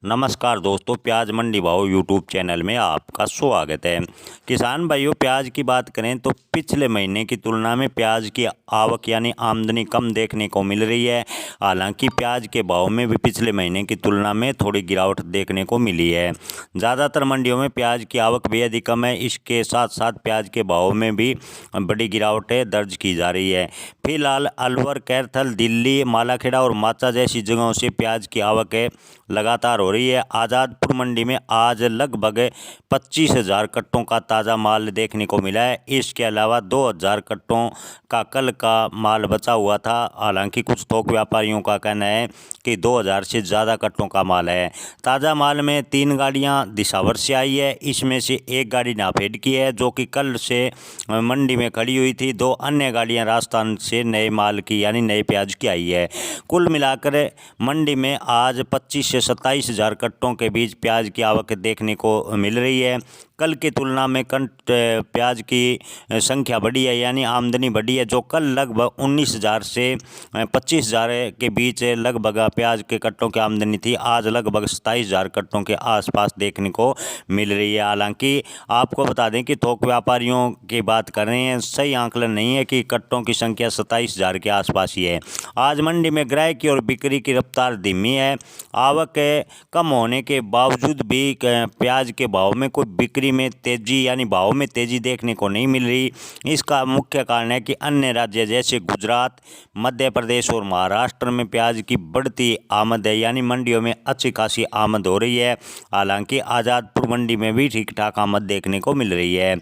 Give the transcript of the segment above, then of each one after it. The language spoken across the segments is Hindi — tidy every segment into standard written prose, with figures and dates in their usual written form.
नमस्कार दोस्तों, प्याज मंडी भाव यूट्यूब चैनल में आपका स्वागत है। किसान भाइयों, प्याज की बात करें तो पिछले महीने की तुलना में प्याज की आवक यानी आमदनी कम देखने को मिल रही है। हालांकि प्याज के भाव में भी पिछले महीने की तुलना में थोड़ी गिरावट देखने को मिली है। ज़्यादातर मंडियों में प्याज की आवक बेहद ही कम है। इसके साथ साथ प्याज के भाव में भी बड़ी गिरावटें दर्ज की जा रही है। फिलहाल अलवर, कैथल, दिल्ली, मालाखेड़ा और माचा जैसी जगहों से प्याज की आवक लगातार हो रही है। आज़ादपुर मंडी में आज लगभग 25,000 कट्टों का ताज़ा माल देखने को मिला है। इसके अलावा 2,000 कट्टों का कल का माल बचा हुआ था। हालांकि कुछ थोक व्यापारियों का कहना है कि 2,000 से ज़्यादा कट्टों का माल है। ताज़ा माल में 3 गाड़ियां दिसावर से आई है। इसमें से एक गाड़ी नाफेड की है जो कि कल से मंडी में खड़ी हुई थी। 2 अन्य गाड़ियां राजस्थान से नए माल की यानी नए प्याज की आई है। कुल मिलाकर मंडी में आज 25 से 27,000 कट्टों के बीच प्याज की आवक देखने को मिल रही है। कल की तुलना में प्याज की संख्या बढ़ी है यानी आमदनी बढ़ी है, जो कल लगभग 19,000 से 25,000 के बीच लगभग प्याज के कट्टों की आमदनी थी। आज लगभग 27,000 कट्टों के आसपास देखने को मिल रही है। हालांकि आपको बता दें कि थोक व्यापारियों की बात कर रहे हैं, सही आंकलन नहीं है कि कट्टों की संख्या 27,000 के आसपास ही है। आज मंडी में ग्राहकी और बिक्री की रफ्तार धीमी है। आवक कम होने के बावजूद भी प्याज के भाव में कोई बिक्री में तेजी यानी भाव में तेजी देखने को नहीं मिल रही। इसका मुख्य कारण है कि अन्य राज्य जैसे गुजरात, मध्य प्रदेश और महाराष्ट्र में प्याज की बढ़ती आमद है यानी मंडियों में अच्छी खासी आमद हो रही है। हालांकि आज़ादपुर मंडी में भी ठीक ठाक आमद देखने को मिल रही है।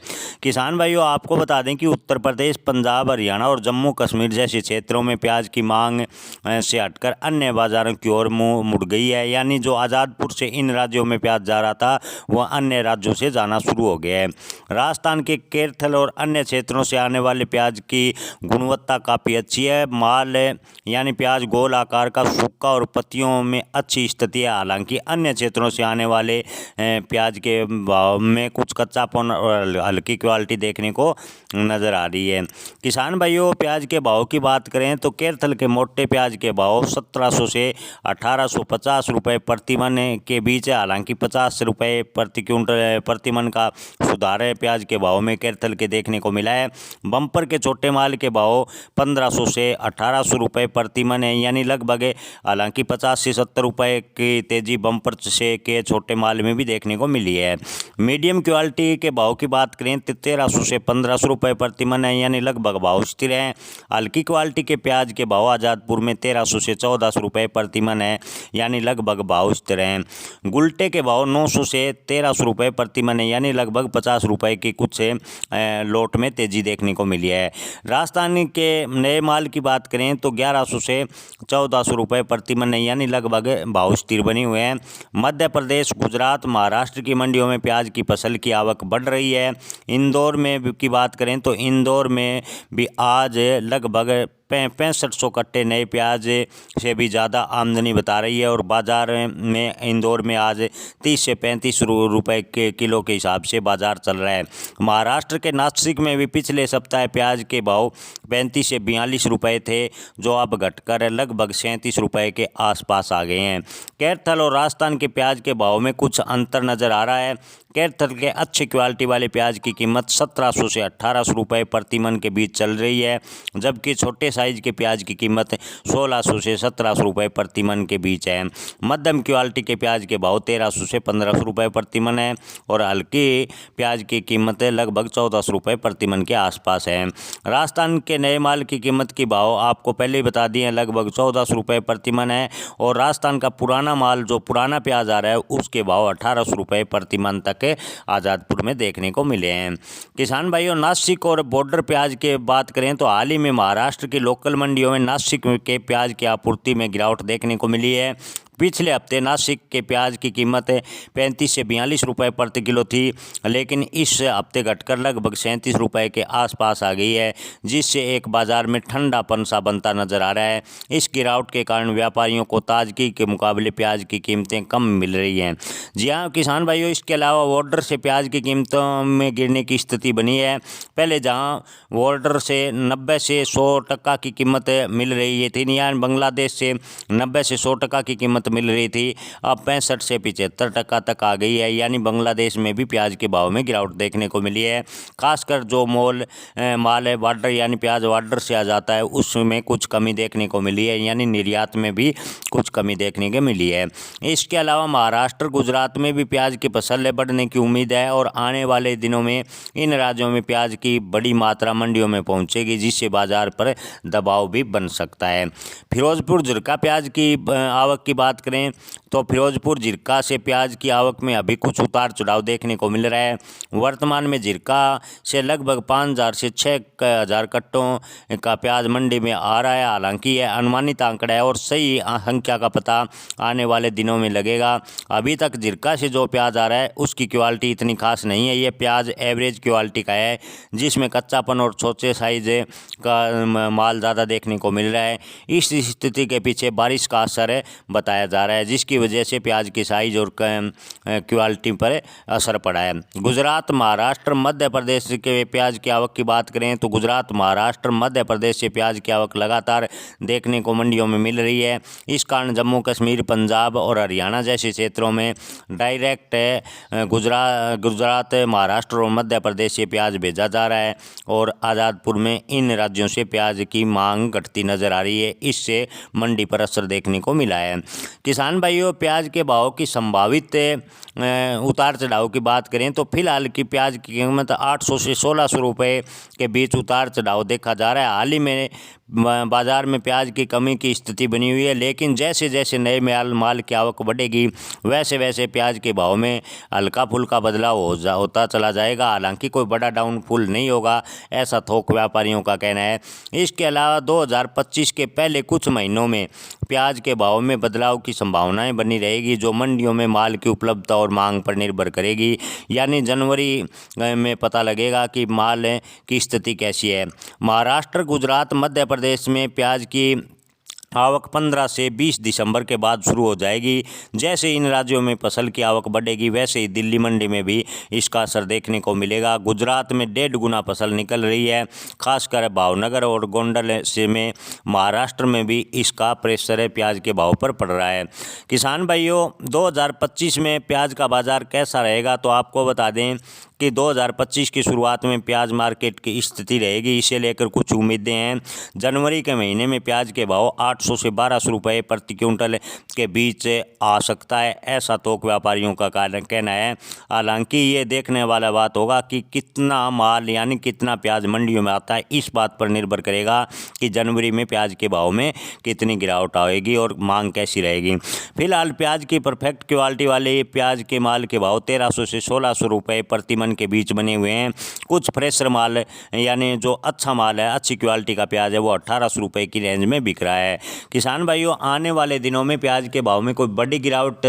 किसान भाइयों, आपको बता दें कि उत्तर प्रदेश, पंजाब, हरियाणा और जम्मू कश्मीर जैसे क्षेत्रों में प्याज की मांग से हटकर अन्य बाजारों की ओर मुँह मुड़ गई है। यानी जो आज़ादपुर से इन राज्यों में प्याज जा रहा था वह अन्य राज्यों से जाना शुरू हो गया है। राजस्थान के कैथल और अन्य क्षेत्रों से आने वाले प्याज की गुणवत्ता काफ़ी अच्छी है। माल यानी प्याज गोल आकार का, सूखा और पत्तियों में अच्छी स्थिति है। हालांकि अन्य क्षेत्रों से आने वाले प्याज के भाव में कुछ कच्चापन और हल्की क्वालिटी देखने को नज़र आ रही है। किसान भाइयों, प्याज के भाव की बात करें तो कैथल के मोटे प्याज के भाव 1700 से 1850 रुपये प्रति मन के बीच है। हालांकि 50 रुपये प्रति क्विंटल प्रति मन का सुधार है प्याज के भाव में कैथल के देखने को मिला है। बम्पर के छोटे माल के भाव 1500 से 1800 रुपये प्रति मन है यानी लगभग, हालांकि 50 से 70 रुपये की तेजी बम्पर से के छोटे माल में भी देखने को मिली है। मीडियम क्वालिटी के भाव की बात करें तो 1300 से 1500 रुपये प्रति मन है यानी लगभग भाव स्थिर है। हल्की क्वालिटी के प्याज के भाव आज़ादपुर में 1300 से 1400 रुपये प्रति मन है यानी लगभग भाव स्थिर हैं। गुलटे के भाव 900 से 1300 रुपये प्रति मन है यानी लगभग 50 रुपये की कुछ लोट में तेजी देखने को मिली है। राजस्थान के नए माल की बात करें तो 1100 से 1400 रुपये प्रति मन है यानी लगभग भाव स्थिर बने हुए हैं। मध्य प्रदेश, गुजरात, महाराष्ट्र की मंडियों में प्याज की फसल की आवक बढ़ रही है। इंदौर में की बात करें तो इंदौर में भी आज लगभग 6500 कट्टे नए प्याज से भी ज़्यादा आमदनी बता रही है और बाज़ार में इंदौर में आज 30 से 35 रुपये के किलो के हिसाब से बाज़ार चल रहा है। महाराष्ट्र के नासिक में भी पिछले सप्ताह प्याज के भाव 35 से 42 रुपये थे, जो अब घटकर लगभग 37 रुपये के आसपास आ गए हैं। कैथल और राजस्थान के प्याज के भाव में कुछ अंतर नज़र आ रहा है। कैथल के अच्छी क्वालिटी वाले प्याज की कीमत 1700 से 1800 रुपये प्रति मन के बीच चल रही है, जबकि छोटे साइज के प्याज की कीमत 1600 से 1700 रुपये प्रति मन के बीच है। मध्यम क्वालिटी के प्याज के भाव 1300 से 1500 रुपये प्रति मन है और हल्की प्याज की कीमत लगभग 1400 रुपये प्रति मन के आसपास है। राजस्थान के नए माल की कीमत की भाव आपको पहले ही बता दिए हैं, लगभग 1400 रुपये प्रति मन है और राजस्थान का पुराना माल जो पुराना प्याज आ रहा है उसके भाव 1800 रुपये प्रति मन तक आज़ादपुर में देखने को मिले हैं। किसान भाइयों, नासिक और बॉर्डर प्याज की बात करें तो हाल ही में महाराष्ट्र की लोकल मंडियों में नासिक के प्याज की आपूर्ति में गिरावट देखने को मिली है। पिछले हफ्ते नासिक के प्याज की कीमत 35 से 42 रुपये प्रति किलो थी, लेकिन इस हफ्ते घटकर लगभग 37 रुपये के आसपास आ गई है, जिससे एक बाज़ार में ठंडापन सा बनता नज़र आ रहा है। इस गिरावट के कारण व्यापारियों को ताजगी के मुकाबले प्याज की कीमतें कम मिल रही हैं। जी हाँ किसान भाइयों, इसके अलावा बॉर्डर से प्याज की कीमतों में गिरने की स्थिति बनी है। पहले जहाँ बॉर्डर से 90 से 100 टका की कीमत मिल रही थी, यानी बांग्लादेश से 90 से 100 टका की कीमत कीमत मिल रही थी अब 65 से 75% तक आ गई है। यानी बांग्लादेश में भी प्याज के भाव में गिरावट देखने को मिली है। खासकर जो माल है बॉर्डर यानी प्याज बॉर्डर से आ जाता है उसमें कुछ कमी देखने को मिली है, यानी निर्यात में भी कुछ कमी देखने को मिली है। इसके अलावा महाराष्ट्र गुजरात में भी प्याज की फसल बढ़ने की उम्मीद है और आने वाले दिनों में इन राज्यों में प्याज की बड़ी मात्रा मंडियों में पहुंचेगी, जिससे बाजार पर दबाव भी बन सकता है। फिरोजपुर जीरका प्याज की आवक की बात करें तो फिरोजपुर जीरका से प्याज की आवक में अभी कुछ उतार चढ़ाव देखने को मिल रहा है। वर्तमान में जीरका से लगभग 5,000 से 6,000 कट्टों का प्याज मंडी में आ रहा है। हालांकि यह अनुमानित आंकड़ा है और सही संख्या का पता आने वाले दिनों में लगेगा। अभी तक जीरका से जो प्याज आ रहा है उसकी क्वालिटी इतनी खास नहीं है। ये प्याज एवरेज क्वालिटी का है जिसमें कच्चापन और छोटे साइज का माल ज़्यादा देखने को मिल रहा है। इस स्थिति के पीछे बारिश का असर बताया जा रहा है, जिसकी वजह से प्याज की साइज और क्वालिटी पर असर पड़ा है। गुजरात महाराष्ट्र मध्य प्रदेश के प्याज की आवक की बात करें तो गुजरात महाराष्ट्र मध्य प्रदेश से प्याज की आवक लगातार देखने को मंडियों में मिल रही है। इस कारण जम्मू कश्मीर पंजाब और हरियाणा जैसे क्षेत्रों में डायरेक्ट गुजरात महाराष्ट्र और मध्य प्रदेश से प्याज भेजा जा रहा है और आज़ादपुर में इन राज्यों से प्याज की मांग घटती नजर आ रही है। इससे मंडी पर असर देखने को मिला है। किसान भाइयों, प्याज के भाव की संभावित उतार चढ़ाव की बात करें तो फिलहाल की प्याज की कीमत 800 से 1600 रुपये के बीच उतार चढ़ाव देखा जा रहा है। हाल ही में बाजार में प्याज की कमी की स्थिति बनी हुई है, लेकिन जैसे जैसे नए माल की आवक बढ़ेगी वैसे वैसे प्याज के भाव में हल्का फुल्का बदलाव होता चला जाएगा। हालांकि कोई बड़ा डाउनफॉल नहीं होगा, ऐसा थोक व्यापारियों का कहना है। इसके अलावा 2025 के पहले कुछ महीनों में प्याज के भाव में बदलाव की संभावनाएं बनी रहेगी, जो मंडियों में माल की उपलब्धता और मांग पर निर्भर करेगी। यानी जनवरी में पता लगेगा कि माल की स्थिति कैसी है। महाराष्ट्र गुजरात मध्य प्रदेश में प्याज की आवक 15 से 20 दिसंबर के बाद शुरू हो जाएगी। जैसे इन राज्यों में फसल की आवक बढ़ेगी वैसे ही दिल्ली मंडी में भी इसका असर देखने को मिलेगा। गुजरात में 1.5 गुना फसल निकल रही है, खासकर भावनगर और गोंडल से में। महाराष्ट्र में भी इसका प्रेशर प्याज के भाव पर पड़ रहा है। किसान भाइयों, 2025 में प्याज का बाजार कैसा रहेगा तो आपको बता दें कि 2025 की शुरुआत में प्याज मार्केट की स्थिति रहेगी। इसे लेकर कुछ उम्मीदें हैं। जनवरी के महीने में प्याज के भाव 800 से 1200 रुपये प्रति क्विंटल के बीच आ सकता है, ऐसा थोक व्यापारियों का कहना है। हालांकि ये देखने वाला बात होगा कि कितना माल यानी कितना प्याज मंडियों में आता है, इस बात पर निर्भर करेगा कि जनवरी में प्याज के भाव में कितनी गिरावट आएगी और मांग कैसी रहेगी। फिलहाल प्याज की परफेक्ट क्वालिटी वाले प्याज के माल के भाव 1300 से 1600 रुपये प्रति मन के बीच बने हुए हैं। कुछ फ्रेशर माल यानी जो अच्छा माल है, अच्छी क्वालिटी का प्याज है, वो 1800 रुपये की रेंज में बिक रहा है। किसान भाइयों, आने वाले दिनों में प्याज के भाव में कोई बड़ी गिरावट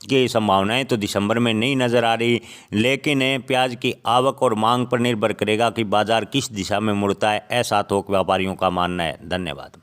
की संभावनाएं तो दिसंबर में नहीं नज़र आ रही, लेकिन प्याज की आवक और मांग पर निर्भर करेगा कि बाजार किस दिशा में मुड़ता है, ऐसा थोक व्यापारियों का मानना है। धन्यवाद।